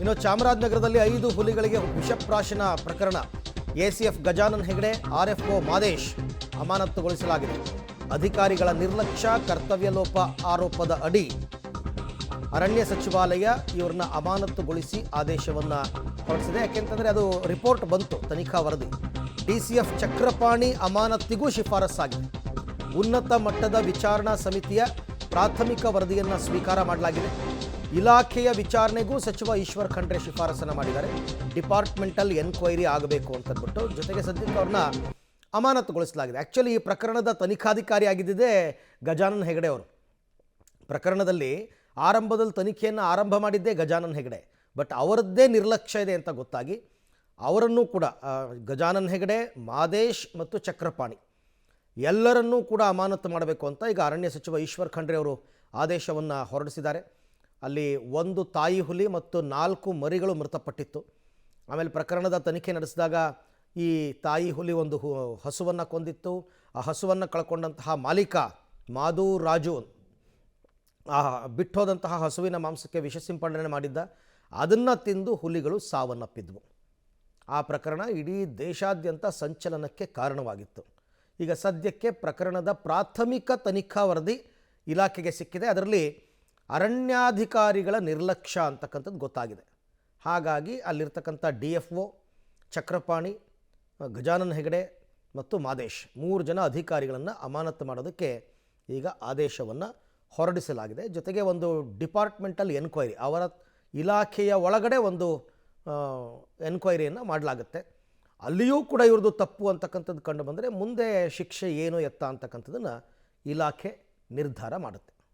ಇನ್ನು ಚಾಮರಾಜನಗರದಲ್ಲಿ 5 ಹುಲಿಗಳಿಗೆ ವಿಷಪ್ರಾಶನ ಪ್ರಕರಣ. ಎಸಿಎಫ್ ಗಜಾನನ್ ಹೆಗಡೆ, ಆರ್ಎಫ್ಒ ಮಾದೇಶ್ ಅಮಾನತುಗೊಳಿಸಲಾಗಿದೆ. ಅಧಿಕಾರಿಗಳ ನಿರ್ಲಕ್ಷ್ಯ, ಕರ್ತವ್ಯ ಲೋಪ ಆರೋಪದ ಅಡಿ ಅರಣ್ಯ ಸಚಿವಾಲಯ ಇವರನ್ನ ಅಮಾನತುಗೊಳಿಸಿ ಆದೇಶವನ್ನು ಹೊರಡಿಸಿದೆ. ಯಾಕೆಂತಂದರೆ ಅದು ರಿಪೋರ್ಟ್ ಬಂತು, ತನಿಖಾ ವರದಿ. ಡಿಸಿಎಫ್ ಚಕ್ರಪಾಣಿ ಅಮಾನತಿಗೂ ಶಿಫಾರಸ್ಸಾಗಿದೆ. ಉನ್ನತ ಮಟ್ಟದ ವಿಚಾರಣಾ ಸಮಿತಿಯ ಪ್ರಾಥಮಿಕ ವರದಿಯನ್ನು ಸ್ವೀಕಾರ ಮಾಡಲಾಗಿದೆ. ಇಲಾಖೆಯ ವಿಚಾರಣೆಗೂ ಸಚಿವ ಈಶ್ವರ್ ಖಂಡ್ರೆ ಶಿಫಾರಸನ್ನು ಮಾಡಿದ್ದಾರೆ. ಡಿಪಾರ್ಟ್ಮೆಂಟಲ್ ಎನ್ಕ್ವೈರಿ ಆಗಬೇಕು ಅಂತಂದ್ಬಿಟ್ಟು, ಜೊತೆಗೆ ಸದ್ಯಕ್ಕೆ ಅವ್ರನ್ನ ಅಮಾನತುಗೊಳಿಸಲಾಗಿದೆ. ಆ್ಯಕ್ಚುಲಿ ಈ ಪ್ರಕರಣದ ತನಿಖಾಧಿಕಾರಿ ಆಗಿದ್ದಿದೆ ಗಜಾನನ್ ಹೆಗಡೆ ಅವರು. ಪ್ರಕರಣದಲ್ಲಿ ಆರಂಭದಲ್ಲಿ ತನಿಖೆಯನ್ನು ಆರಂಭ ಮಾಡಿದ್ದೇ ಗಜಾನನ್ ಹೆಗಡೆ. ಬಟ್ ಅವರದ್ದೇ ನಿರ್ಲಕ್ಷ್ಯ ಇದೆ ಅಂತ ಗೊತ್ತಾಗಿ ಅವರನ್ನು ಕೂಡ ಗಜಾನನ್ ಹೆಗಡೆ, ಮಾದೇಶ್ ಮತ್ತು ಚಕ್ರಪಾಣಿ ಎಲ್ಲರನ್ನೂ ಕೂಡ ಅಮಾನತು ಮಾಡಬೇಕು ಅಂತ ಈಗ ಅರಣ್ಯ ಸಚಿವ ಈಶ್ವರ್ ಖಂಡ್ರೆ ಅವರು ಆದೇಶವನ್ನು ಹೊರಡಿಸಿದ್ದಾರೆ. ಅಲ್ಲಿ 1 ತಾಯಿ ಹುಲಿ ಮತ್ತು 4 ಮರಿಗಳು ಮೃತಪಟ್ಟಿತ್ತು. ಆಮೇಲೆ ಪ್ರಕರಣದ ತನಿಖೆ ನಡೆಸಿದಾಗ ಈ ತಾಯಿ ಹುಲಿ ಒಂದು ಹಸುವನ್ನು ಕೊಂದಿತ್ತು. ಆ ಹಸುವನ್ನು ಕಳ್ಕೊಂಡಂತಹ ಮಾಲೀಕ ಮಾಧು ರಾಜು ಬಿಟ್ಟೋದಂತಹ ಹಸುವಿನ ಮಾಂಸಕ್ಕೆ ವಿಷ ಸಿಂಪಡಣೆ ಮಾಡಿದ್ದ. ಅದನ್ನು ತಿಂದು ಹುಲಿಗಳು ಸಾವನ್ನಪ್ಪಿದ್ವು. ಆ ಪ್ರಕರಣ ಇಡೀ ದೇಶಾದ್ಯಂತ ಸಂಚಲನಕ್ಕೆ ಕಾರಣವಾಗಿತ್ತು. ಈಗ ಸದ್ಯಕ್ಕೆ ಪ್ರಕರಣದ ಪ್ರಾಥಮಿಕ ತನಿಖಾ ವರದಿ ಇಲಾಖೆಗೆ ಸಿಕ್ಕಿದೆ. ಅದರಲ್ಲಿ ಅರಣ್ಯಾಧಿಕಾರಿಗಳ ನಿರ್ಲಕ್ಷ್ಯ ಅಂತಕ್ಕಂಥದ್ದು ಗೊತ್ತಾಗಿದೆ. ಹಾಗಾಗಿ ಅಲ್ಲಿರ್ತಕ್ಕಂಥ DFO ಚಕ್ರಪಾಣಿ, ಗಜಾನನ್ ಹೆಗಡೆ ಮತ್ತು ಮಾದೇಶ್ 3 ಜನ ಅಧಿಕಾರಿಗಳನ್ನು ಅಮಾನತು ಮಾಡೋದಕ್ಕೆ ಈಗ ಆದೇಶವನ್ನು ಹೊರಡಿಸಲಾಗಿದೆ. ಜೊತೆಗೆ ಒಂದು ಡಿಪಾರ್ಟ್ಮೆಂಟಲ್ ಎನ್ಕ್ವೈರಿ, ಅವರ ಇಲಾಖೆಯ ಒಳಗಡೆ ಒಂದು ಎನ್ಕ್ವೈರಿಯನ್ನು ಮಾಡಲಾಗುತ್ತೆ. ಅಲ್ಲಿಯೂ ಕೂಡ ಇವ್ರದ್ದು ತಪ್ಪು ಅಂತಕ್ಕಂಥದ್ದು ಕಂಡು ಬಂದರೆ ಮುಂದೆ ಶಿಕ್ಷೆ ಏನು ಎತ್ತ ಅಂತಕ್ಕಂಥದ್ದನ್ನು ಇಲಾಖೆ ನಿರ್ಧಾರ ಮಾಡುತ್ತೆ.